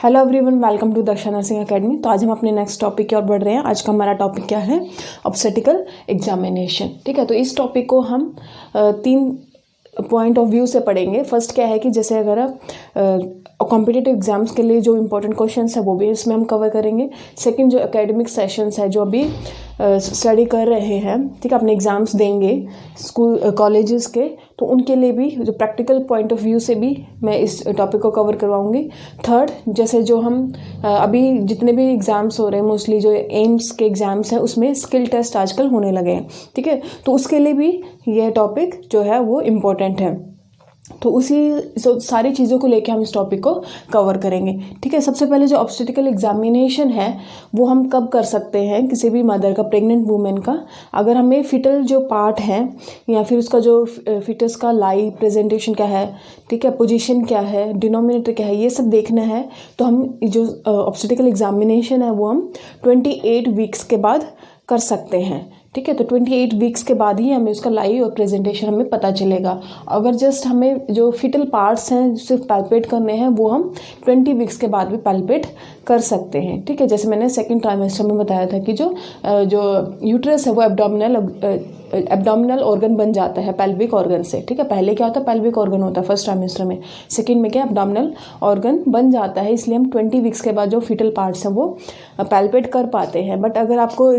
Hello everyone, welcome to Daksha nursing academy. तो आज हम अपने नेक्स्ट टॉपिक की ओर बढ़ रहे हैं। आज का हमारा टॉपिक क्या है? Obstetrical examination. ठीक है, तो इस टॉपिक को हम 3 पॉइंट ऑफ व्यू से पढ़ेंगे। फर्स्ट क्या है कि जैसे अगर आप कॉम्पिटिटिव एग्जाम्स के लिए जो इंपॉर्टेंट क्वेश्चंस है वो भी इसमें हम कवर करेंगे। सेकंड, जो एकेडमिक सेशंस है जो अभी स्टडी कर रहे हैं, ठीक है, अपने एग्ज़ाम्स देंगे स्कूल कॉलेजेस के, तो उनके लिए भी जो प्रैक्टिकल पॉइंट ऑफ व्यू से भी मैं इस टॉपिक को कवर करवाऊंगी। थर्ड, जैसे जो हम अभी जितने भी एग्ज़ाम्स हो रहे हैं, मोस्टली जो एम्स के एग्ज़ाम्स हैं उसमें स्किल टेस्ट आजकल होने लगे हैं, ठीक है, तो उसके लिए भी यह टॉपिक जो है वो इम्पोर्टेंट है। तो उसी सारी चीज़ों को लेके हम इस टॉपिक को कवर करेंगे। ठीक है, सबसे पहले जो ऑब्स्टेटिकल एग्जामिनेशन है वो हम कब कर सकते हैं? किसी भी मदर का, प्रेग्नेंट वुमेन का, अगर हमें फिटल जो पार्ट है या फिर उसका जो फिटस का लाइव प्रेजेंटेशन क्या है, ठीक है, पोजीशन क्या है, डिनोमिनेटर क्या है, ये सब देखना है, तो हम जो ऑब्स्टेटिकल एग्जामिनेशन है वो हम 28 वीक्स के बाद कर सकते हैं। ठीक है, तो 28 वीक्स के बाद ही हमें उसका लाइव और प्रेजेंटेशन हमें पता चलेगा। अगर जस्ट हमें जो फिटल पार्ट्स हैं सिर्फ पैल्पेट करने हैं वो हम 20 वीक्स के बाद भी पैल्पेट कर सकते हैं। ठीक है, जैसे मैंने सेकंड ट्राइमेस्टर में बताया था कि जो यूट्रस है वो एब्डोमिनल ऑर्गन बन जाता है पेल्विक ऑर्गन से। ठीक है, पहले क्या होता है, पेल्विक ऑर्गन होता है फर्स्ट ट्राइमेस्टर में, सेकंड में क्या एब्डोमिनल ऑर्गन बन जाता है, इसलिए हम 20 वीक्स के बाद जो फिटल पार्ट्स हैं वो पैल्पेट कर पाते हैं। बट अगर आपको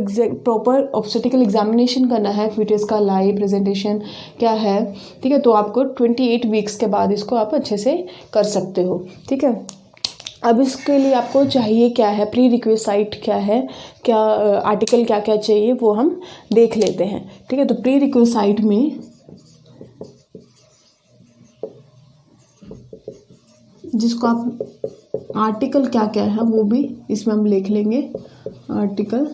प्रॉपर ऑब्स्टेटिकल एग्जामिनेशन करना है, फिटस का लाइव प्रेजेंटेशन क्या है, ठीक है, तो आपको 28 वीक्स के बाद इसको आप अच्छे से कर सकते हो। ठीक है, अब इसके लिए आपको चाहिए क्या है, प्री रिक्विसाइट क्या है, क्या आर्टिकल क्या क्या चाहिए वो हम देख लेते हैं। ठीक है, तो प्री रिक्विसाइट में जिसको आप आर्टिकल क्या क्या है वो भी इसमें हम लिख लेंगे। आर्टिकल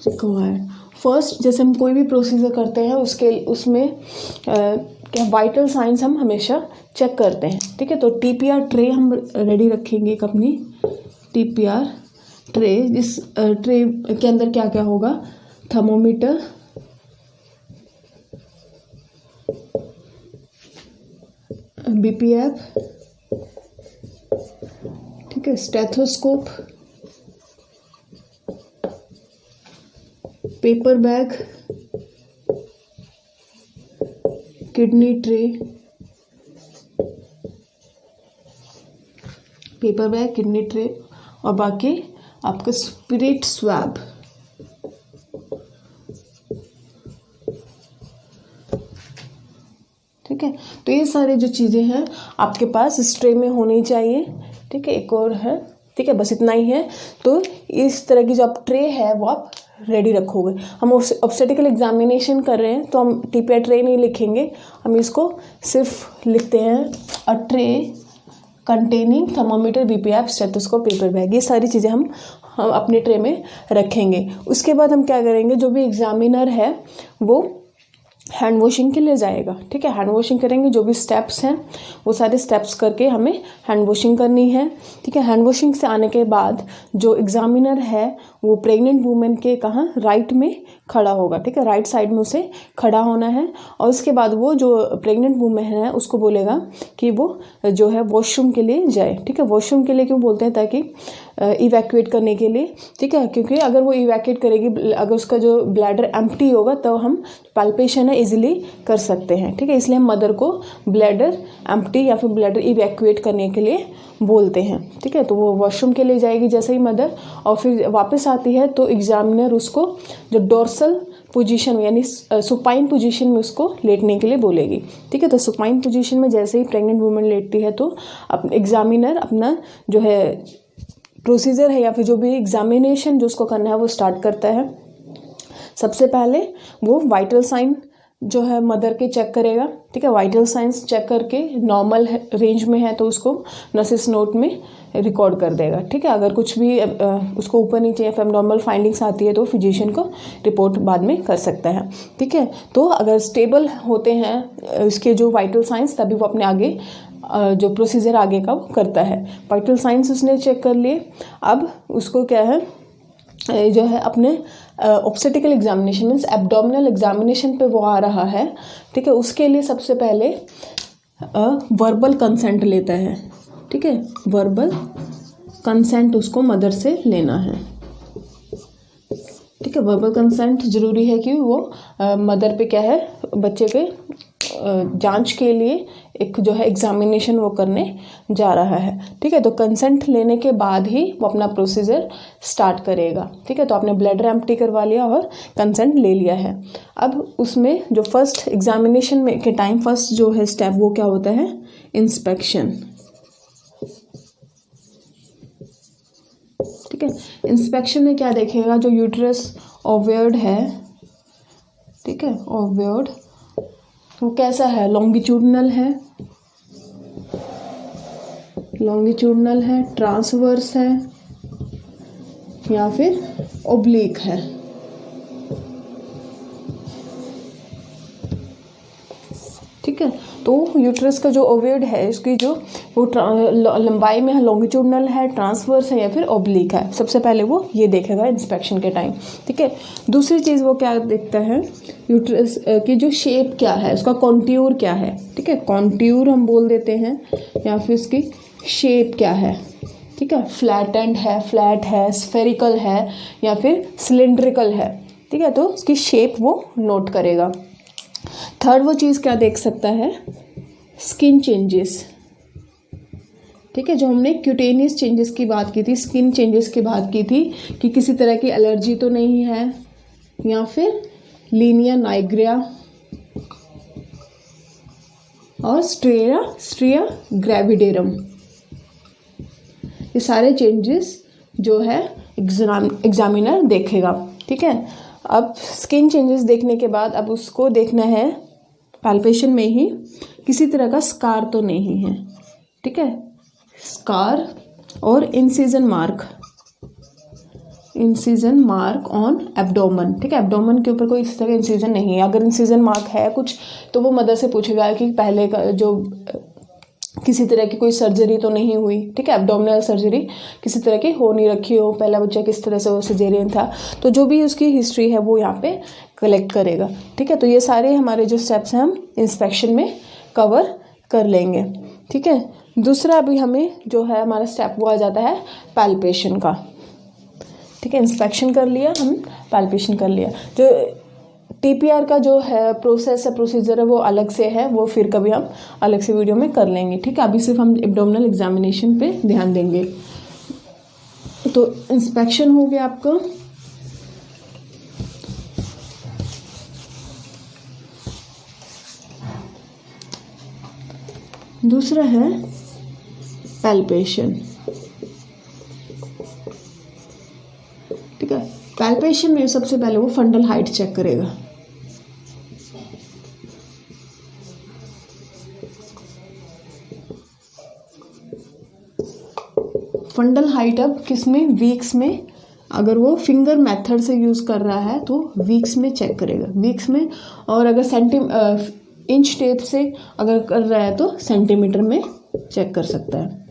रिक्वायर्ड, फर्स्ट जैसे हम कोई भी प्रोसीजर करते हैं उसमें क्या वाइटल साइंस हम हमेशा चेक करते हैं। ठीक है, तो टीपीआर ट्रे हम रेडी रखेंगे एक अपनी टीपीआर ट्रे। इस ट्रे के अंदर क्या क्या होगा, थर्मोमीटर, बीपीएफ, ठीक है, stethoscope, paper bag, kidney tray, paper bag, kidney tray और बाकी आपका स्पिरिट स्वैब। ठीक है, तो ये सारी जो चीज़ें हैं आपके पास इस ट्रे में होनी चाहिए। ठीक है, एक और है, ठीक है, बस इतना ही है। तो इस तरह की जो आप ट्रे है वो आप रेडी रखोगे। हम ऑब्स्टेटिकल एग्जामिनेशन कर रहे हैं तो हम टीपीआर ट्रे नहीं लिखेंगे, हम इसको सिर्फ लिखते हैं a tray containing thermometer, BPF, stethoscope, paper bag. ये सारी चीज़ें हम अपने ट्रे में रखेंगे। उसके बाद हम क्या करेंगे, जो भी एग्जामिनर है वो हैंड वॉशिंग के लिए जाएगा। ठीक है, हैंड वॉशिंग करेंगे, जो भी स्टेप्स हैं वो सारे स्टेप्स करके हमें हैंड वॉशिंग करनी है। ठीक है, हैंड वॉशिंग से आने के बाद जो एग्जामिनर है वो प्रेग्नेंट वुमेन के कहाँ, राइट में खड़ा होगा। ठीक है, राइट साइड में उसे खड़ा होना है और उसके बाद वो जो प्रेग्नेंट वुमेन है उसको बोलेगा कि वो जो है वॉशरूम के लिए जाए। ठीक है, वॉशरूम के लिए क्यों बोलते हैं, ताकि इवैक्यूएट करने के लिए। ठीक है, क्योंकि अगर वो इवैक्यूएट करेगी, अगर उसका जो ब्लैडर एम्प्टी होगा तो हम पैल्पेशन है इजीली कर सकते हैं। ठीक है, इसलिए हम मदर को ब्लैडर एम्प्टी या फिर ब्लैडर इवैक्यूएट करने के लिए बोलते हैं। ठीक है, तो वो वॉशरूम के लिए जाएगी जैसे ही मदर, और फिर वापस आती है तो एग्जामिनर उसको जो डोर्सल पोजीशन यानी सुपाइन पोजीशन में उसको लेटने के लिए बोलेगी। ठीक है, तो सुपाइन पोजीशन में जैसे ही प्रेग्नेंट वुमेन लेटती है तो एग्जामिनर अपना जो है प्रोसीजर है या फिर जो भी एग्जामिनेशन जो उसको करना है वो स्टार्ट करता है। सबसे पहले वो वाइटल साइन जो है मदर के चेक करेगा। ठीक है, वाइटल साइंस चेक करके नॉर्मल रेंज में है तो उसको नर्सिस नोट में रिकॉर्ड कर देगा। ठीक है, अगर कुछ भी उसको ऊपर नीचे या फिर नॉर्मल फाइंडिंग्स आती है तो फिजिशियन को रिपोर्ट बाद में कर सकता है। ठीक है, तो अगर स्टेबल होते हैं इसके जो वाइटल साइंस, तभी वो अपने आगे जो प्रोसीजर आगे का वो करता है। वाइटल साइंस उसने चेक कर लिए, अब उसको क्या है जो है अपने obstetrical examination means abdominal examination पे वो आ रहा है। ठीक है, उसके लिए सबसे पहले वर्बल कंसेंट लेता है। ठीक ठीक है, वर्बल कंसेंट उसको मदर से लेना है। ठीक है, वर्बल कंसेंट जरूरी है कि वो मदर पे क्या है, बच्चे के जांच के लिए एक जो है एग्जामिनेशन वो करने जा रहा है। ठीक है, तो कंसेंट लेने के बाद ही वो अपना प्रोसीजर स्टार्ट करेगा। ठीक है, तो आपने ब्लड एम्प्टी करवा लिया और कंसेंट ले लिया है। अब उसमें जो फर्स्ट एग्जामिनेशन में के टाइम फर्स्ट जो है स्टेप वो क्या होता है, इंस्पेक्शन। ठीक है, इंस्पेक्शन में क्या देखेगा, जो यूट्रस ओव्यूर्ड है, ठीक है, ओव्यूर्ड वो कैसा है, लॉन्गिट्यूडनल है, ट्रांसवर्स है या फिर ओब्लिक है। ठीक है, तो यूट्रस का जो ओव्यूर्ड है इसकी जो वो लंबाई में लॉन्गिट्यूडनल है, ट्रांसवर्स है या फिर ओब्लिक है। सबसे पहले वो ये देखेगा इंस्पेक्शन के टाइम। ठीक है, दूसरी चीज़ वो क्या देखता है, यूट्रस की जो शेप क्या है, उसका कॉन्ट्यूर क्या है। ठीक है, कॉन्ट्यूर हम बोल देते हैं, या फिर उसकी शेप क्या है। ठीक है, फ्लैटेंड है, फ्लैट है, स्फेरिकल है या फिर सिलेंड्रिकल है। ठीक है, तो उसकी शेप वो नोट करेगा। थर्ड वो चीज़ क्या देख सकता है, स्किन चेंजेस। ठीक है, जो हमने क्यूटेनियस चेंजेस की बात की थी, स्किन चेंजेस की बात की थी कि किसी तरह की एलर्जी तो नहीं है, या फिर लीनिया नाइग्रिया और स्ट्रिया ग्रेविडेरम, ये सारे चेंजेस जो है एग्जामिनर देखेगा। ठीक है, अब स्किन चेंजेस देखने के बाद अब उसको देखना है पैल्पेशन में ही किसी तरह का स्कार तो नहीं है। ठीक है, स्कार और इंसिजन मार्क ऑन एब्डोमन। ठीक है, एब्डोमन के ऊपर कोई इस तरह का इंसिजन नहीं है। अगर इंसिजन मार्क है कुछ तो वो मदर से पूछेगा कि पहले का जो किसी तरह की कोई सर्जरी तो नहीं हुई। ठीक है, एब्डोमिनल सर्जरी किसी तरह की हो नहीं रखी हो, पहला बच्चा किस तरह से वो सिजेरियन था, तो जो भी उसकी हिस्ट्री है वो यहाँ पे कलेक्ट करेगा। ठीक है, तो ये सारे हमारे जो स्टेप्स हैं हम इंस्पेक्शन में कवर कर लेंगे। ठीक है, दूसरा अभी हमें जो है हमारा स्टेप वो आ जाता है पैल्पेशन का। ठीक है, इंस्पेक्शन कर लिया, हम पैल्पेशन कर लिया। जो टीपीआर का जो है प्रोसीजर है वो अलग से है, वो फिर कभी हम अलग से वीडियो में कर लेंगे। ठीक है, अभी सिर्फ हम एब्डोमिनल एग्जामिनेशन पे ध्यान देंगे। तो इंस्पेक्शन हो गया आपका। दूसरा है पैल्पेशन। ठीक है, पैल्पेशन में सबसे पहले वो फंडल हाइट चेक करेगा। फंडल हाइट अब किस में, वीक्स में। अगर वो फिंगर मेथड से यूज़ कर रहा है तो वीक्स में चेक करेगा, वीक्स में। और अगर इंच टेप से अगर कर रहा है तो सेंटीमीटर में चेक कर सकता है।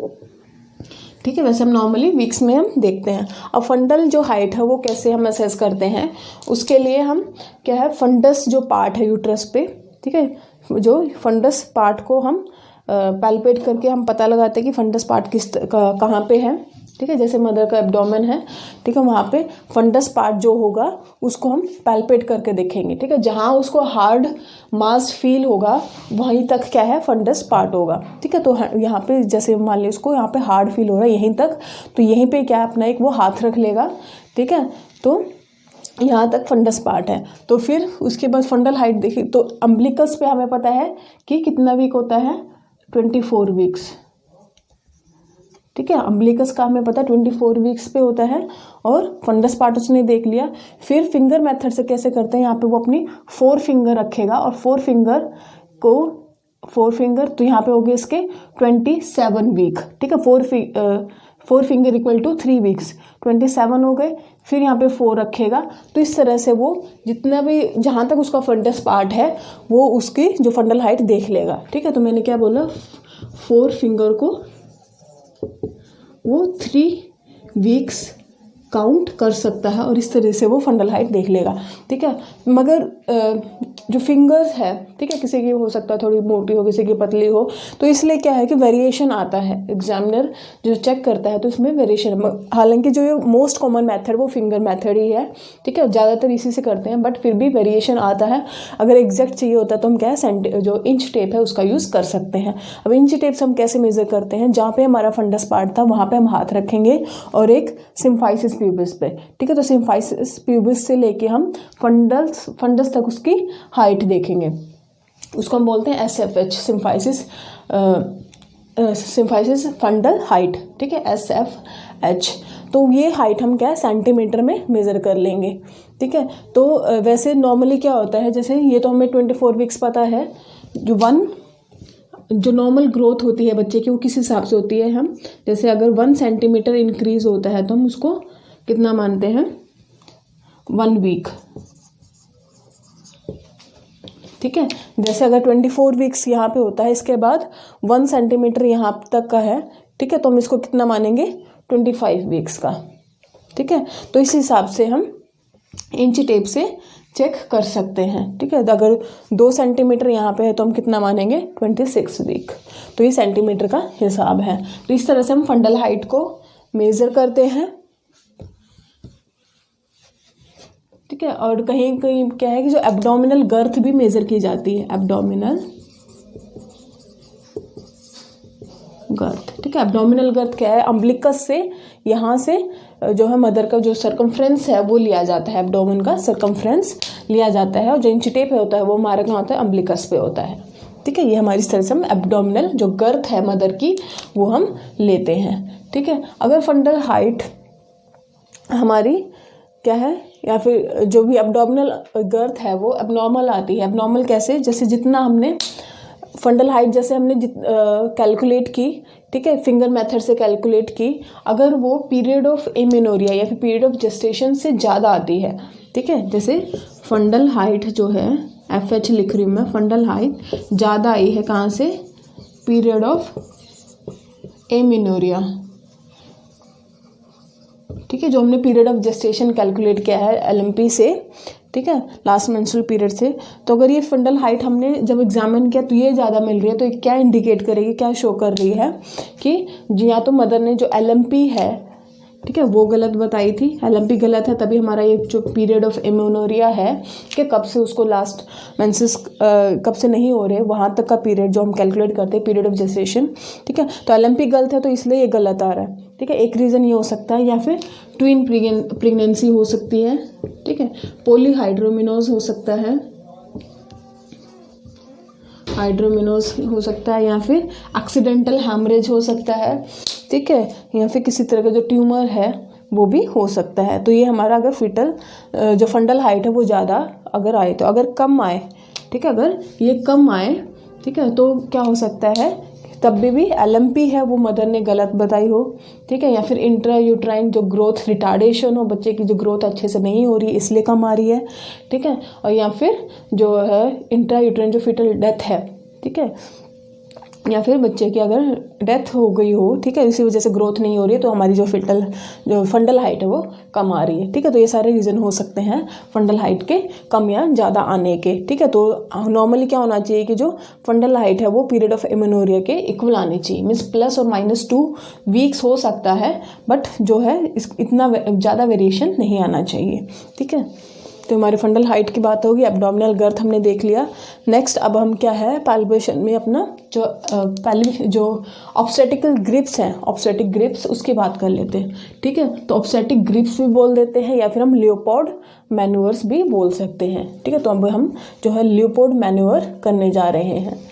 ठीक है, वैसे हम नॉर्मली वीक्स में हम देखते हैं। अब फंडल जो हाइट है वो कैसे हम असेस करते हैं, उसके लिए हम क्या है, फंडस जो पार्ट है यूट्रस पे, ठीक है, जो फंडस पार्ट को हम पैल्पेट करके हम पता लगाते हैं कि फंडस पार्ट कहाँ पे है। ठीक है, जैसे मदर का एब्डोमेन है, ठीक है, वहाँ पे फंडस पार्ट जो होगा उसको हम पैल्पेट करके देखेंगे। ठीक है, जहाँ उसको हार्ड मास फील होगा वहीं तक क्या है, फंडस पार्ट होगा। ठीक है, तो यहाँ पे जैसे मान लीजिए उसको यहाँ पे हार्ड फील हो रहा है यहीं तक, तो यहीं पे क्या अपना एक वो हाथ रख लेगा। ठीक है, तो यहाँ तक फंडस पार्ट है। तो फिर उसके बाद फंडल हाइट देखिए, तो अम्बिलिकस पे हमें पता है कि कितना वीक होता है, 24 वीक्स। ठीक है, अम्बिलिकस का हमें पता है 24 वीक्स पे होता है। और फंडस पार्ट उसने देख लिया। फिर फिंगर मेथड से कैसे करते हैं, यहाँ पे वो अपनी 4 फिंगर रखेगा और 4 फिंगर तो यहाँ पे हो गए इसके 27 वीक। ठीक है, 4 फिंगर इक्वल टू 3 वीक्स, 27 हो गए। फिर यहाँ पे 4 रखेगा। तो इस तरह से वो जितना भी जहाँ तक उसका फंडस पार्ट है वो उसकी जो फंडल हाइट देख लेगा। ठीक है, तो मैंने क्या बोला, 4 फिंगर को वो 3 वीक्स काउंट कर सकता है और इस तरह से वो फंडल हाइट देख लेगा, ठीक है। मगर जो फिंगर्स है, ठीक है, किसी की हो सकता है थोड़ी मोटी हो, किसी की पतली हो, तो इसलिए क्या है कि वेरिएशन आता है, एग्जामिनर जो चेक करता है तो इसमें वेरिएशन। हालांकि जो ये मोस्ट कॉमन मेथड वो फिंगर मेथड ही है, ठीक है, ज़्यादातर इसी से करते हैं, बट फिर भी वेरिएशन आता है। अगर एग्जैक्ट चाहिए होता है तो हम क्या है जो इंच टेप है उसका यूज़ कर सकते हैं। अब इंच टेप से हम कैसे मेज़र करते हैं, जहाँ पे हमारा फंडस पार्ट था वहाँ पे हम हाथ रखेंगे और एक सिम्फाइसिस प्यूबिस पे, ठीक है, तो सिम्फाइसिस प्यूबिस से लेके हम फंडस तक उसकी हाइट देखेंगे, उसको हम बोलते हैं SFH, सिम्फाइसिस फंडल हाइट, ठीक है, SFH। तो ये हाइट हम क्या है सेंटीमीटर में मेज़र कर लेंगे, ठीक है। तो वैसे नॉर्मली क्या होता है, जैसे ये तो हमें 24 वीक्स पता है, जो नॉर्मल ग्रोथ होती है बच्चे की वो किस हिसाब से होती है, हम जैसे अगर 1 सेंटीमीटर इंक्रीज होता है तो हम उसको कितना मानते हैं, 1 वीक, ठीक है। जैसे अगर 24 वीक्स यहाँ पे होता है, इसके बाद 1 सेंटीमीटर यहाँ तक का है, ठीक है, तो हम इसको कितना मानेंगे, 25 वीक्स का, ठीक है। तो इस हिसाब से हम इंच टेप से चेक कर सकते हैं, ठीक है। अगर 2 सेंटीमीटर यहाँ पे है तो हम कितना मानेंगे, 26 वीक। तो ये सेंटीमीटर का हिसाब है। तो इस तरह से हम फंडल हाइट को मेज़र करते हैं, ठीक है। और कहीं कहीं क्या है कि जो एब्डोमिनल गर्थ भी मेज़र की जाती है, एब्डोमिनल गर्थ, ठीक है। एब्डोमिनल गर्थ क्या है, अम्बिलिकस से यहाँ से जो है मदर का जो सरकमफ्रेंस है वो लिया जाता है, एब्डोमेन का सरकमफ्रेंस लिया जाता है, और जो इंच टेप होता है वो हमारा कहाँ होता है, अम्बिलिकस पे होता है, ठीक है। ये हमारी इस तरह से हम एब्डोमिनल जो गर्थ है मदर की वो हम लेते हैं, ठीक है। अगर फंडल हाइट हमारी क्या है, या फिर जो भी एब्डोमिनल गर्थ है वो एबनॉर्मल आती है, एबनॉर्मल कैसे, जैसे जितना हमने फंडल हाइट जैसे हमने कैलकुलेट की, ठीक है, फिंगर मेथड से कैलकुलेट की, अगर वो पीरियड ऑफ एमेनोरिया या फिर पीरियड ऑफ जेस्टेशन से ज़्यादा आती है, ठीक है, जैसे फंडल हाइट जो है FH लिख रही हूँ मैं, फंडल हाइट ज़्यादा आई है कहाँ से, पीरियड ऑफ एमेनोरिया, ठीक है, जो हमने पीरियड ऑफ जेस्टेशन कैलकुलेट किया है LMP से, ठीक है, लास्ट मेंस्ट्रुअल पीरियड से। तो अगर ये फंडल हाइट हमने जब एग्जामिन किया तो ये ज़्यादा मिल रही है, तो ये क्या इंडिकेट करेगी, क्या शो कर रही है कि या तो मदर ने जो LMP है, ठीक है, वो गलत बताई थी, LMP गलत है, तभी हमारा ये जो पीरियड ऑफ एमेनोरिया है कि कब से उसको लास्ट मेंसेस कब से नहीं हो रहे वहाँ तक का पीरियड जो हम कैलकुलेट करते हैं, पीरियड ऑफ जेस्टेशन, ठीक है। तो LMP गलत है तो इसलिए ये गलत आ रहा है, ठीक है। एक रीज़न ये हो सकता है, या फिर ट्विन प्रेगनेंसी हो सकती है, ठीक है, पॉलीहाइड्रोमिनोज हो सकता है, हाइड्रोमिनोज हो सकता है, या फिर एक्सीडेंटल हैमरेज हो सकता है, ठीक है, या फिर किसी तरह का जो ट्यूमर है वो भी हो सकता है। तो ये हमारा अगर फिटल जो फंडल हाइट है वो ज़्यादा अगर आए, तो अगर कम आए, ठीक है, अगर ये कम आए, ठीक है, तो क्या हो सकता है, तब भी LMP है वो मदर ने गलत बताई हो, ठीक है, या फिर इंट्रा यूट्राइन जो ग्रोथ रिटार्डेशन हो, बच्चे की जो ग्रोथ अच्छे से नहीं हो रही है इसलिए कम आ रही है, ठीक है, और या फिर जो है इंट्रा यूट्राइन जो फिटल डेथ है, ठीक है, या फिर बच्चे की अगर डेथ हो गई हो, ठीक है, इसी वजह से ग्रोथ नहीं हो रही है तो हमारी जो फंडल हाइट है वो कम आ रही है, ठीक है। तो ये सारे रीज़न हो सकते हैं फंडल हाइट के कम या ज़्यादा आने के, ठीक है। तो नॉर्मली क्या होना चाहिए कि जो फंडल हाइट है वो पीरियड ऑफ एमेनोरिया के इक्वल आनी चाहिए, मीन्स प्लस और -2 वीक्स हो सकता है, बट जो है इतना ज़्यादा वेरिएशन नहीं आना चाहिए, ठीक है। तो हमारे फंडल हाइट की बात होगी, एब्डोमिनल गर्थ हमने देख लिया। नेक्स्ट अब हम क्या है पैल्पेशन में अपना जो ऑब्स्टेटिकल ग्रिप्स हैं, ऑब्स्टेटिक ग्रिप्स उसकी बात कर लेते हैं, ठीक है। तो ऑब्स्टेटिक ग्रिप्स भी बोल देते हैं या फिर हम लियोपोल्ड मैन्यूअर्स भी बोल सकते हैं, ठीक है। तो अब हम जो है लियोपोल्ड मैन्यूअर करने जा रहे हैं।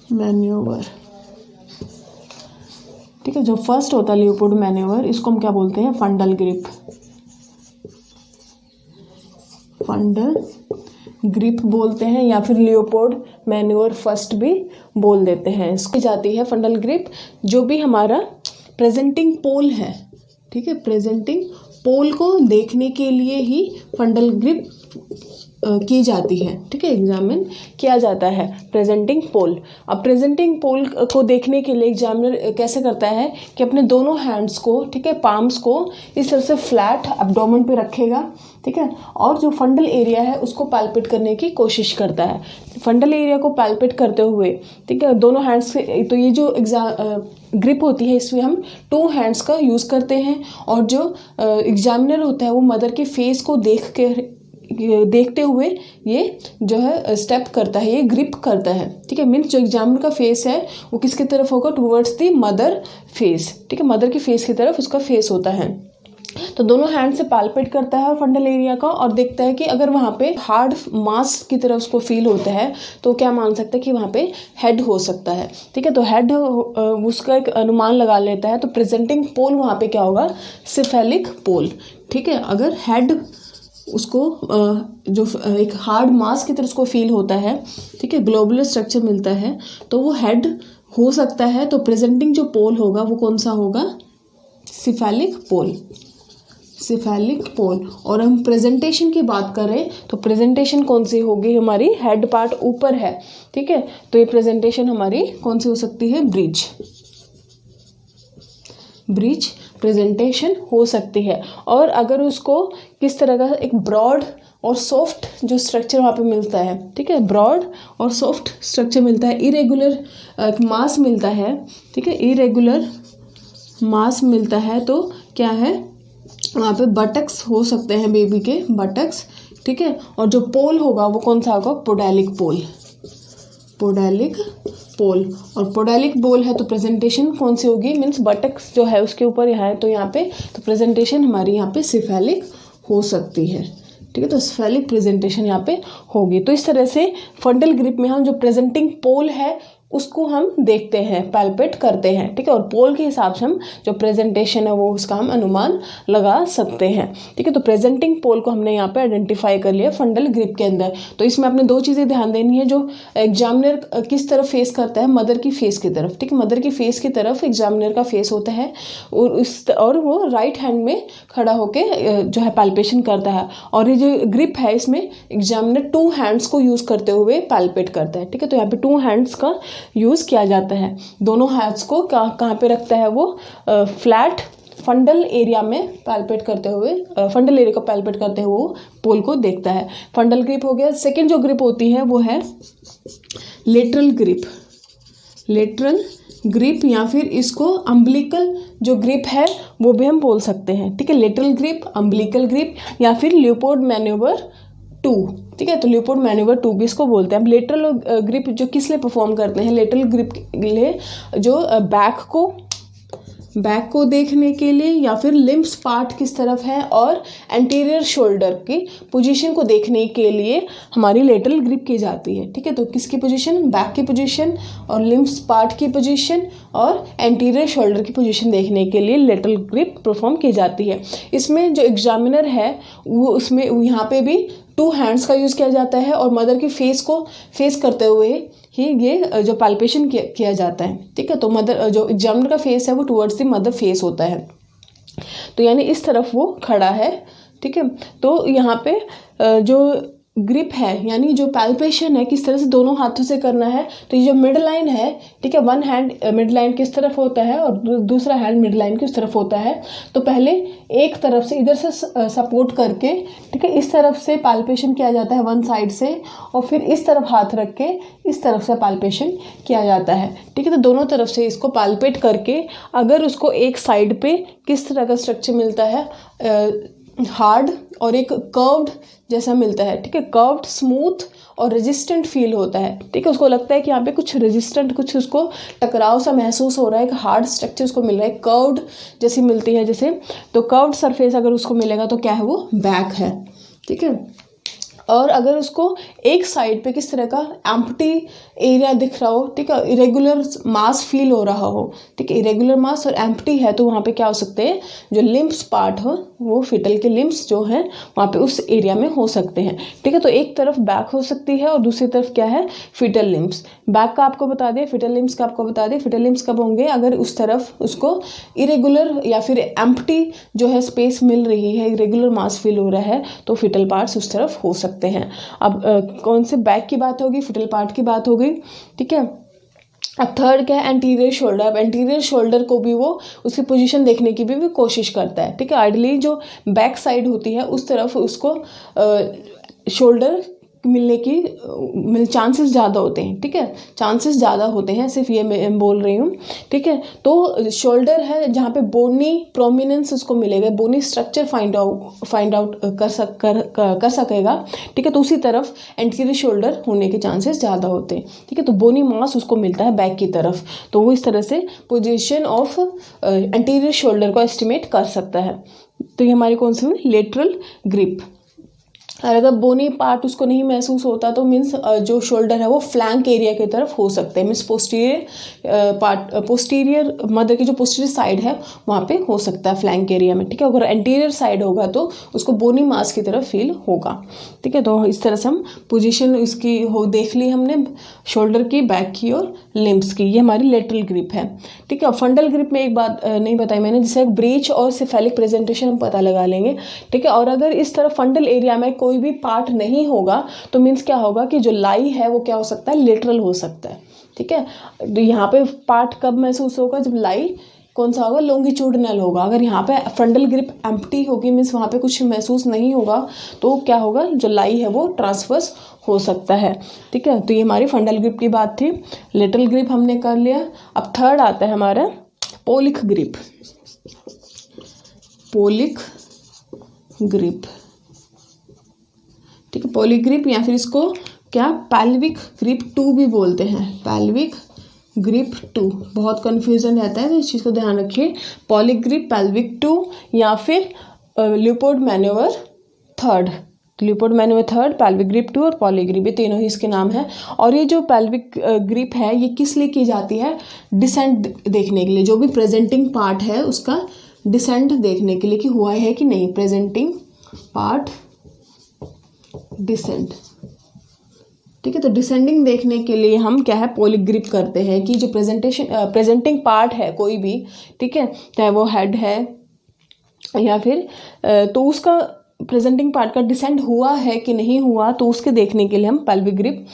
मैन्यूवर, ठीक है, जो फर्स्ट होता है लियोपोल्ड मैन्यूवर, इसको हम क्या बोलते हैं, फंडल ग्रिप, फंडल ग्रिप बोलते हैं, या फिर लियोपोल्ड मैन्यूवर फर्स्ट भी बोल देते हैं। इसकी जाती है फंडल ग्रिप जो भी हमारा प्रेजेंटिंग पोल है, ठीक है, प्रेजेंटिंग पोल को देखने के लिए ही फंडल ग्रिप की जाती है, ठीक है, एग्जामिन किया जाता है प्रेजेंटिंग पोल। अब प्रेजेंटिंग पोल को देखने के लिए एग्जामिनर कैसे करता है कि अपने दोनों हैंड्स को, ठीक है, पाम्स को इस तरह से फ्लैट एब्डोमेन पे रखेगा, ठीक है, और जो फंडल एरिया है उसको पैल्पेट करने की कोशिश करता है। फंडल एरिया को पैल्पेट करते हुए, ठीक है, दोनों हैंड्स से, तो ये जो ग्रिप होती है इसमें हम 2 हैंड्स का यूज़ करते हैं, और जो एग्जामिनर होता है वो मदर के फेस को देखते हुए ये जो है स्टेप करता है, ये ग्रिप करता है, ठीक है। मीन्स जो एग्जामिनर का फेस है वो किसकी तरफ होगा, टुवर्ड्स द मदर फेस, ठीक है, मदर के फेस की तरफ उसका फेस होता है। तो दोनों हैंड से पैल्पेट करता है फंडल एरिया का और देखता है कि अगर वहाँ पे हार्ड मास की तरफ उसको फील होता है तो क्या मान सकता है कि वहाँ पे हेड हो सकता है, ठीक है। तो हेड उसका एक अनुमान लगा लेता है। तो प्रेजेंटिंग पोल वहाँ पे क्या होगा, सिफेलिक पोल, ठीक है। अगर हेड उसको जो एक हार्ड मास की तरह उसको फील होता है, ठीक है, ग्लोबुलर स्ट्रक्चर मिलता है, तो वो हेड हो सकता है। तो प्रेजेंटिंग जो पोल होगा वो कौन सा होगा, सिफेलिक पोल, सिफेलिक पोल। और हम प्रेजेंटेशन की बात करें तो प्रेजेंटेशन कौन सी होगी, हमारी हेड पार्ट ऊपर है, ठीक है, तो ये प्रेजेंटेशन हमारी कौन सी हो सकती है, ब्रिज, ब्रिज प्रेजेंटेशन हो सकती है। और अगर उसको किस तरह का एक ब्रॉड और सॉफ्ट जो स्ट्रक्चर वहाँ पे मिलता है, ठीक है, ब्रॉड और सॉफ्ट स्ट्रक्चर मिलता है, इरेगुलर मास मिलता है, ठीक है, इरेगुलर मास मिलता है, तो क्या है वहाँ पे बटक्स हो सकते हैं, बेबी के बटक्स, ठीक है। और जो पोल होगा वो कौन सा होगा, पोडेलिक पोल, पोडेलिक पोल। और पोडेलिक पोल है तो प्रेजेंटेशन कौन सी होगी, मीन्स बटक्स जो है उसके ऊपर यहाँ है, तो यहाँ पे तो प्रेजेंटेशन हमारी यहाँ पे सिफेलिक हो सकती है, ठीक है। तो सिफेलिक प्रेजेंटेशन यहाँ पे होगी। तो इस तरह से फंडल ग्रिप में हम जो प्रेजेंटिंग पोल है उसको हम देखते हैं, पैल्पेट करते हैं, ठीक है, और पोल के हिसाब से हम जो प्रेजेंटेशन है वो उसका हम अनुमान लगा सकते हैं, ठीक है। तो प्रेजेंटिंग पोल को हमने यहाँ पे आइडेंटिफाई कर लिया फंडल ग्रिप के अंदर। तो इसमें आपने 2 चीज़ें ध्यान देनी है, जो एग्जामिनर किस तरफ फेस करता है, मदर की फेस की तरफ, ठीक है, मदर की फेस की तरफ एग्जामिनर का फेस होता है और वो राइट हैंड में खड़ा होके जो है पैल्पेशन करता है। और ये जो ग्रिप है इसमें एग्जामिनर 2 हैंड्स को यूज़ करते हुए पैल्पेट करता है, ठीक है। तो यहाँ पे 2 हैंड्स का यूज़ किया जाता है। दोनों हैंड्स को कहाँ पे रखता है वो, फ्लैट फंडल एरिया में पैल्पेट करते हुए, फंडल एरिया को पैल्पेट करते हुए वो पोल को देखता है। फंडल ग्रिप हो गया। सेकेंड जो ग्रिप होती है वो है लेटरल ग्रिप, लेटरल ग्रिप, या फिर इसको अम्बिलिकल जो ग्रिप है वो भी हम बोल सकते हैं, ठीक है। लेटरल ग्रिप, अम्बिलिकल ग्रिप, या फिर ल्यूपोर्ड मैन्यूवर 2, ठीक है। तो ल्यूपोर्ड मैन्यूवर 2 भी इसको बोलते हैं। अब लेटरल ग्रिप जो किस लिए परफॉर्म करते हैं, लेटरल ग्रिप के लिए जो बैक को देखने के लिए, या फिर लिम्स पार्ट किस तरफ है और एंटीरियर शोल्डर की पोजीशन को देखने के लिए हमारी लेटरल ग्रिप की जाती है, ठीक है। तो किसकी पोजीशन, बैक की पोजीशन और लिम्स पार्ट की पोजीशन और एंटीरियर शोल्डर की पोजीशन देखने के लिए लेटरल ग्रिप परफॉर्म की जाती है। इसमें जो एग्जामिनर है वो उसमें यहाँ पे भी 2 हैंड्स का यूज़ किया जाता है और मदर की फेस को फेस करते हुए ही ये जो पैल्पेशन किया जाता है, ठीक है। तो मदर जो एग्जामिनर का फेस है वो टुवर्ड्स द मदर फेस होता है, तो यानी इस तरफ वो खड़ा है, ठीक है। तो यहाँ पे जो ग्रिप है यानी जो पैल्पेशन है किस तरह से दोनों हाथों से करना है, तो ये जो मिड लाइन है, ठीक है, वन हैंड मिड लाइन किस तरफ होता है और दूसरा हैंड मिड लाइन किस तरफ होता है। तो पहले एक तरफ से इधर से सपोर्ट करके, ठीक है, इस तरफ से पैल्पेशन किया जाता है वन साइड से, और फिर इस तरफ हाथ रख के इस तरफ से पैल्पेशन किया जाता है, ठीक है। तो दोनों तरफ से इसको पैल्पेट करके अगर उसको एक साइड पे किस तरह का स्ट्रक्चर मिलता है, हार्ड और एक कर्व्ड जैसा मिलता है, ठीक है, कर्व्ड, स्मूथ और रेजिस्टेंट फील होता है, ठीक है। उसको लगता है कि यहाँ पे कुछ रेजिस्टेंट, कुछ उसको टकराव सा महसूस हो रहा है, एक हार्ड स्ट्रक्चर उसको मिल रहा है, कर्व्ड जैसी मिलती है जैसे, तो कर्व्ड सरफेस अगर उसको मिलेगा तो क्या है वो बैक है, ठीक है। और अगर उसको एक साइड पे किस तरह का एम्प्टी एरिया दिख रहा हो, ठीक है, इरेगुलर मास फील हो रहा हो, ठीक है, इरेगुलर मास और एम्प्टी है, तो वहाँ पे क्या हो सकते हैं, जो लिम्स पार्ट हो वो फिटल के लिम्स जो हैं वहाँ पे उस एरिया में हो सकते हैं, ठीक है। तो एक तरफ बैक हो सकती है और दूसरी तरफ क्या है, फिटल लिम्स। बैक का आपको बता दिया, फिटल लिम्स का आपको बता दिया। फिटल लिम्स कब होंगे, अगर उस तरफ उसको इरेगुलर या फिर एम्प्टी जो है स्पेस मिल रही है, इरेगुलर मास फील हो रहा है, तो फिटल पार्ट्स उस तरफ हो सकते सकते हैं। अब कौन से बैक की बात होगी, फुटल पार्ट की बात होगी, ठीक है। अब थर्ड क्या है, एंटीरियर शोल्डर। अब एंटीरियर शोल्डर को भी वो उसकी पोजीशन देखने की भी कोशिश करता है, ठीक है। आइडली जो बैक साइड होती है उस तरफ उसको शोल्डर मिलने की चांसेस ज़्यादा होते हैं, ठीक है, चांसेस ज़्यादा होते हैं, सिर्फ ये मैं बोल रही हूँ, ठीक है। तो शोल्डर है जहाँ पे बोनी प्रोमिनेंस उसको मिलेगा, बोनी स्ट्रक्चर फाइंड आउट कर सकेगा, ठीक है। तो उसी तरफ एंटीरियर शोल्डर होने के चांसेस ज़्यादा होते हैं, ठीक है। तो बोनी मास उसको मिलता है बैक की तरफ, तो वो इस तरह से पोजिशन ऑफ एंटीरियर शोल्डर को एस्टिमेट कर सकता है। तो ये हमारी कौन सी हुई, लेटरल ग्रिप। और अगर बोनी पार्ट उसको नहीं महसूस होता तो मीन्स जो शोल्डर है वो फ्लैंक एरिया की तरफ हो सकते हैं, मीन्स पोस्टीरियर मदर की जो पोस्टीरियर साइड है वहाँ पे हो सकता है फ्लैंक एरिया में, ठीक है। अगर एंटीरियर साइड होगा तो उसको बोनी मास की तरफ फील होगा, ठीक है। तो इस तरह से हम पोजीशन इसकी हो देख ली हमने, शोल्डर की, बैक की और लिम्स की। ये हमारी लेटरल ग्रिप है, ठीक है। फंडल ग्रिप में एक बात नहीं बताई मैंने, जिसे ब्रीच और सिफेलिक प्रेजेंटेशन हम पता लगा लेंगे, ठीक है। और अगर इस तरह फंडल एरिया में कोई भी पार्ट नहीं होगा तो मीन्स क्या होगा कि जो लाई है वो क्या हो सकता है, लेटरल हो सकता है, ठीक है। तो यहाँ पे पार्ट कब महसूस होगा, जब लाई कौन सा होगा, लॉन्गिट्यूडनल होगा। अगर यहाँ पे फ्रंटल ग्रिप एम्प्टी होगी, मीन्स वहाँ पे कुछ महसूस नहीं होगा, तो क्या होगा, जो लाई है वो ट्रांसवर्स हो सकता है, ठीक है। तो ये हमारी फंडल ग्रिप की बात थी। लेटरल ग्रिप हमने कर लिया। अब थर्ड आता है हमारा पोलिक ग्रिप। पोलिक ग्रिप, ठीक है। पोलिक ग्रिप या फिर इसको क्या पेल्विक ग्रिप 2 भी बोलते हैं, पेल्विक ग्रिप 2। बहुत कन्फ्यूजन रहता है तो इस चीज़ को ध्यान रखिए। पोलिक ग्रिप, पेल्विक 2 या फिर ल्यूपोर्ड मैन्योवर थर्ड। ल्यूपोर्ड मैन्योवर थर्ड, पेल्विक ग्रिप 2 और पोलिक ग्रिप, ये तीनों ही इसके नाम है। और ये जो पेल्विक ग्रिप है ये किस लिए की जाती है, डिसेंट देखने के लिए, जो भी प्रेजेंटिंग पार्ट है उसका डिसेंट देखने के लिए कि हुआ है कि नहीं, प्रेजेंटिंग पार्ट डिसेंट, ठीक है। तो डिसेंडिंग देखने के लिए हम क्या है, पोलिक ग्रिप करते हैं कि जो प्रेजेंटिंग पार्ट है कोई भी, ठीक है, चाहे वो हेड है या फिर तो उसका प्रेजेंटिंग पार्ट का डिसेंड हुआ है कि नहीं हुआ, तो उसके देखने के लिए हम पेल्विक ग्रिप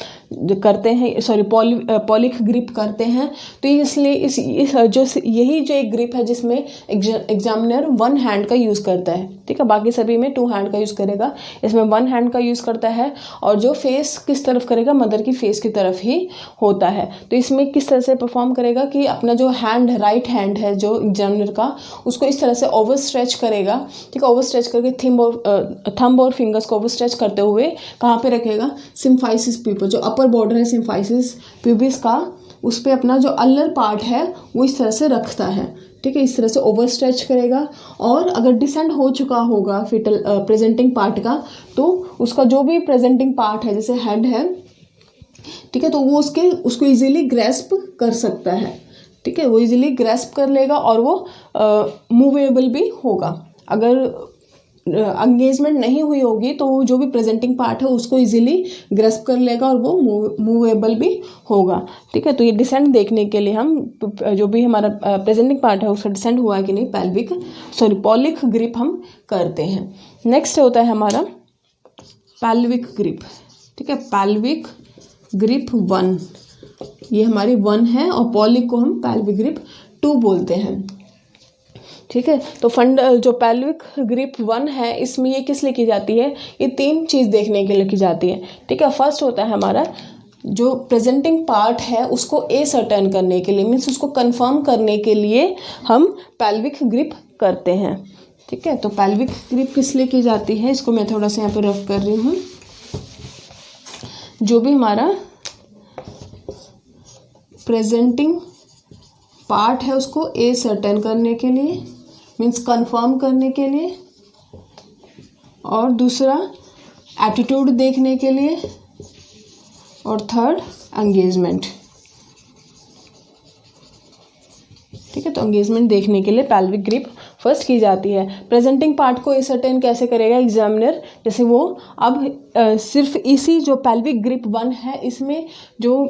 करते हैं, सॉरी पोलिक ग्रिप करते हैं। तो इसलिए यही जो एक ग्रिप है जिसमें एग्जामिनर वन हैंड का यूज़ करता है, ठीक है। बाकी सभी में 2 हैंड का यूज़ करेगा, इसमें 1 हैंड का यूज़ करता है। और जो फेस किस तरफ करेगा, मदर की फेस की तरफ ही होता है। तो इसमें किस तरह से परफॉर्म करेगा कि अपना जो हैंड, राइट हैंड है जो एग्जामिनर का, उसको इस तरह से ओवर स्ट्रेच करेगा, ठीक है। ओवर स्ट्रेच करके थंब और फिंगर्स को ओवर स्ट्रेच करते हुए कहाँ पे रखेगा, सिम्फाइसिस प्यूपल, जो अपर बॉर्डर है सिम्फाइसिस प्यूबिस का, उस पर अपना जो अल्लर पार्ट है वो इस तरह से रखता है, ठीक है। इस तरह से ओवर स्ट्रेच करेगा। और अगर डिसेंड हो चुका होगा फिटल प्रेजेंटिंग पार्ट का, तो उसका जो भी प्रेजेंटिंग पार्ट है जैसे हेड है, ठीक है, तो वो उसको इजीली ग्रैस्प कर सकता है, ठीक है। वो इजीली ग्रैस्प कर लेगा और वो मूवेबल भी होगा। अगर एंगेजमेंट नहीं हुई होगी तो जो भी प्रेजेंटिंग पार्ट है उसको इजीली ग्रैस्प कर लेगा और वो मूवेबल भी होगा, ठीक है। तो ये डिसेंट देखने के लिए हम जो भी हमारा प्रेजेंटिंग पार्ट है उसका डिसेंट हुआ है कि नहीं, पोलिक ग्रिप हम करते हैं। नेक्स्ट होता है हमारा पेल्विक ग्रिप, ठीक है। पेल्विक ग्रिप 1, ये हमारी 1 है और पोलिक को हम पेल्विक ग्रिप 2 बोलते हैं, ठीक है। तो जो पेल्विक ग्रिप 1 है इसमें ये किस लिए की जाती है, ये 3 चीज़ देखने के लिए की जाती है, ठीक है। फर्स्ट होता है हमारा जो प्रेजेंटिंग पार्ट है उसको सर्टेन करने के लिए, मीन्स उसको कंफर्म करने के लिए हम पेल्विक ग्रिप करते हैं, ठीक है। तो पेल्विक ग्रिप किस लिए की जाती है, इसको मैं थोड़ा सा यहाँ पे रफ कर रही हूँ। जो भी हमारा प्रेजेंटिंग पार्ट है उसको सर्टेन करने के लिए, मीन्स कंफर्म करने के लिए, और दूसरा एटीट्यूड देखने के लिए, और थर्ड एंगेजमेंट, ठीक है। तो एंगेजमेंट देखने के लिए पेल्विक ग्रिप फर्स्ट की जाती है। प्रेजेंटिंग पार्ट को सर्टेन कैसे करेगा एग्जामिनर, जैसे वो अब सिर्फ इसी जो पेल्विक ग्रिप 1 है इसमें जो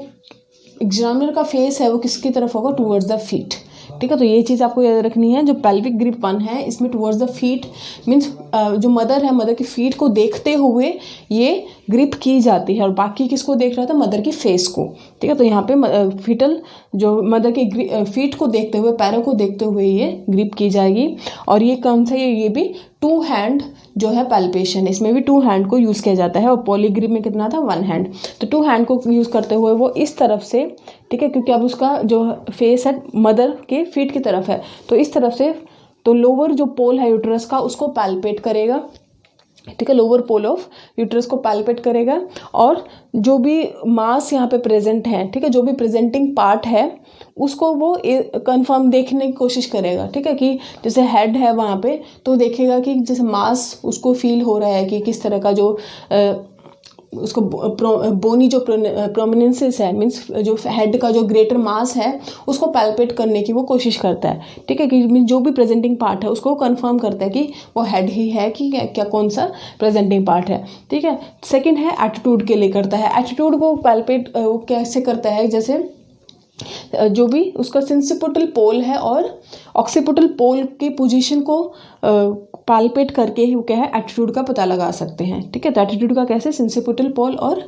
एग्जामिनर का फेस है वो किसकी तरफ होगा, टुवर्ड्स द फीट, ठीक है। तो ये चीज़ आपको याद रखनी है। जो पेल्विक ग्रिप 1 है इसमें टुवर्ड्स द फीट मीन्स जो मदर है, मदर की फीट को देखते हुए ये ग्रिप की जाती है, और बाकी किसको देख रहा था, मदर की फेस को, ठीक है। तो यहाँ पे फीटल जो मदर की फीट को देखते हुए, पैरों को देखते हुए ये ग्रिप की जाएगी। और ये कौन सा, ये भी 2 हैंड जो है पैल्पेशन, इसमें भी 2 हैंड को यूज़ किया जाता है। और पॉलीग्रिप में कितना था, 1 हैंड। तो 2 हैंड को यूज़ करते हुए वो इस तरफ से, ठीक है, क्योंकि अब उसका जो फेस है मदर के फीट की तरफ है, तो इस तरफ से तो लोअर जो पोल है यूट्रस का उसको पैल्पेट करेगा, ठीक है। लोअर पोल ऑफ यूट्रस को पैल्पेट करेगा, और जो भी मास यहाँ पे प्रेजेंट है, ठीक है, जो भी प्रेजेंटिंग पार्ट है उसको वो कंफर्म देखने की कोशिश करेगा, ठीक है। कि जैसे हेड है वहाँ पे तो देखेगा कि जैसे मास उसको फील हो रहा है कि किस तरह का जो उसको बोनी जो प्रोमिनेंसेस है, मीन्स जो हेड का जो ग्रेटर मास है उसको पैल्पेट करने की वो कोशिश करता है, ठीक है। कि जो भी प्रेजेंटिंग पार्ट है उसको कंफर्म करता है कि वो हेड ही है कि क्या कौन सा प्रेजेंटिंग पार्ट है, ठीक है। सेकंड है एटीट्यूड के लिए करता है। एटीट्यूड को पैल्पेट वो कैसे करता है, जैसे जो भी उसका सेंसिपिटल पोल है और ऑक्सीपिटल पोल की पोजीशन को पैल्पेट करके ही वो क्या है एटीट्यूड का पता लगा सकते हैं, ठीक है। तो एटीट्यूड का कैसे, सेंसिपिटल पोल और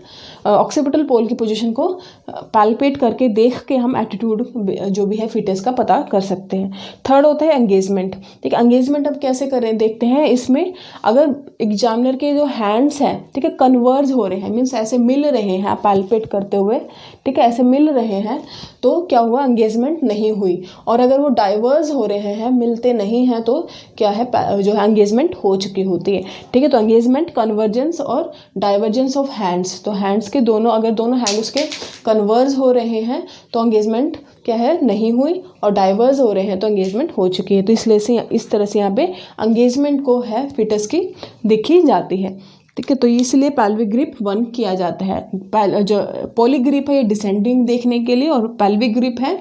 ऑक्सीपिटल पोल की पोजीशन को पैल्पेट करके देख के हम एटीट्यूड जो भी है फिटनेस का पता कर सकते हैं। थर्ड होता है एंगेजमेंट, ठीक है। एंगेजमेंट अब कैसे करें देखते हैं। इसमें अगर एग्जामिनर के जो हैंड्स हैं, ठीक है, कन्वर्ज हो रहे हैं, मीन्स ऐसे मिल रहे हैं पैल्पेट करते हुए, ठीक है, ऐसे मिल रहे हैं, तो क्या हुआ, एंगेजमेंट नहीं हुई। और अगर वो डाइवर्स हो रहे हैं, मिलते नहीं हैं, तो क्या है, जो है एंगेजमेंट हो चुकी होती है, ठीक है। तो एंगेजमेंट, कन्वर्जेंस और डाइवर्जेंस ऑफ हैंड्स, तो हैंड्स के दोनों, अगर दोनों हैंड उसके कन्वर्ज हो रहे हैं तो एंगेजमेंट क्या है, नहीं हुई, और डाइवर्स हो रहे हैं तो एंगेजमेंट हो चुकी है। तो इसलिए से इस तरह से यहाँ पे एंगेजमेंट को है फिटस की देखी जाती है, ठीक है। तो इसलिए पेल्विक ग्रिप 1 किया जाता है। जो पॉलीग्रिप है ये डिसेंडिंग देखने के लिए, और पेल्विक ग्रिप है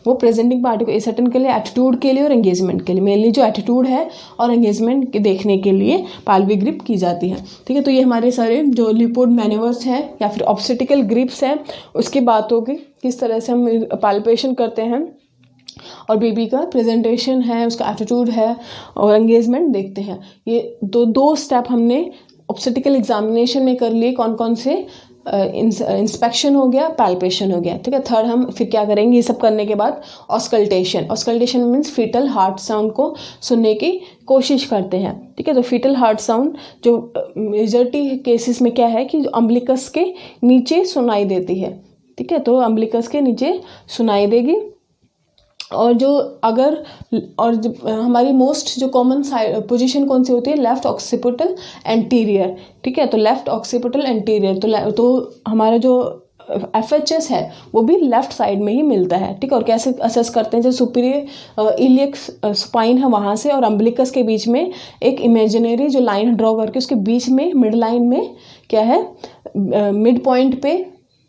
वो प्रेजेंटिंग पार्ट को एसर्टन के लिए, एटीट्यूड के लिए और एंगेजमेंट के लिए। मेनली जो एटीट्यूड है और एंगेजमेंट देखने के लिए पेल्विक ग्रिप की जाती है, ठीक है। तो ये हमारे सारे जो लिपोड मैन्यूवर्स हैं या फिर ऑब्स्टेटिकल ग्रिप्स हैं उसकी बात होगी, किस तरह से हम पैल्पेशन करते हैं, और बेबी का प्रेजेंटेशन है, उसका एटीट्यूड है और एंगेजमेंट देखते हैं। ये दो स्टेप हमने ऑब्स्टेटिकल एग्जामिनेशन में कर लिए। कौन कौन से, इंस्पेक्शन हो गया, पैल्पेशन हो गया, ठीक है। थर्ड हम फिर क्या करेंगे, ये सब करने के बाद auscultation. Auscultation means fetal heart sound को सुनने की कोशिश करते हैं, ठीक है। तो फीटल हार्ट साउंड जो मेजॉरिटी केसेस में क्या है कि जो अम्बिलिकस के नीचे सुनाई देती है, ठीक है। तो अम्बिलिकस के नीचे सुनाई देगी। और जो अगर और हमारी मोस्ट जो कॉमन पोजीशन कौन सी होती है, लेफ्ट ऑक्सीपिटल एंटीरियर, ठीक है। तो लेफ्ट ऑक्सीपिटल एंटीरियर, तो हमारा जो FHS है वो भी लेफ्ट साइड में ही मिलता है, ठीक है। और कैसे असेस करते हैं, जैसे सुपीरियर इलियक स्पाइन है वहाँ से और अम्बिलिकस के बीच में एक इमेजिनरी जो लाइन ड्रॉ करके उसके बीच में मिड लाइन में क्या है, मिड पॉइंट पे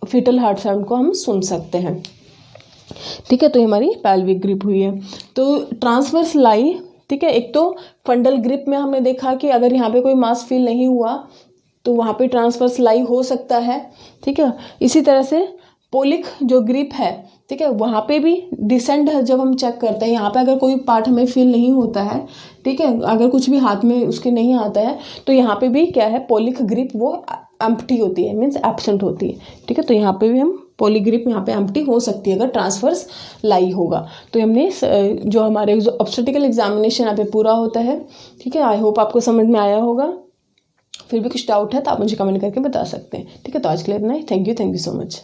फीटल हार्ट साउंड को हम सुन सकते हैं, ठीक है। तो हमारी पेल्विक ग्रिप हुई है। तो ट्रांसवर्स लाई, ठीक है। एक तो फंडल ग्रिप में हमने देखा कि अगर यहाँ पे कोई मास फील नहीं हुआ तो वहाँ पे ट्रांसवर्स लाई हो सकता है, ठीक है। इसी तरह से पोलिक जो ग्रिप है, ठीक है, वहाँ पे भी डिसेंड जब हम चेक करते हैं, यहाँ पे अगर कोई पार्ट हमें फील नहीं होता है, ठीक है, अगर कुछ भी हाथ में उसके नहीं आता है, तो यहाँ पे भी क्या है, पोलिक ग्रिप वो एम्प्टी होती है, मीन्स एब्सेंट होती है, ठीक है। तो यहाँ पे भी हम पॉलीग्रिप यहाँ पे एम्प्टी हो सकती है अगर ट्रांसवर्स लाई होगा। तो हमने जो हमारे जो ऑब्स्टेटिकल एग्जामिनेशन यहाँ पे पूरा होता है, ठीक है। आई होप आपको समझ में आया होगा। फिर भी कुछ डाउट है तो आप मुझे कमेंट करके बता सकते हैं, ठीक है। तो आज के लिए इतना ही। Thank you so much.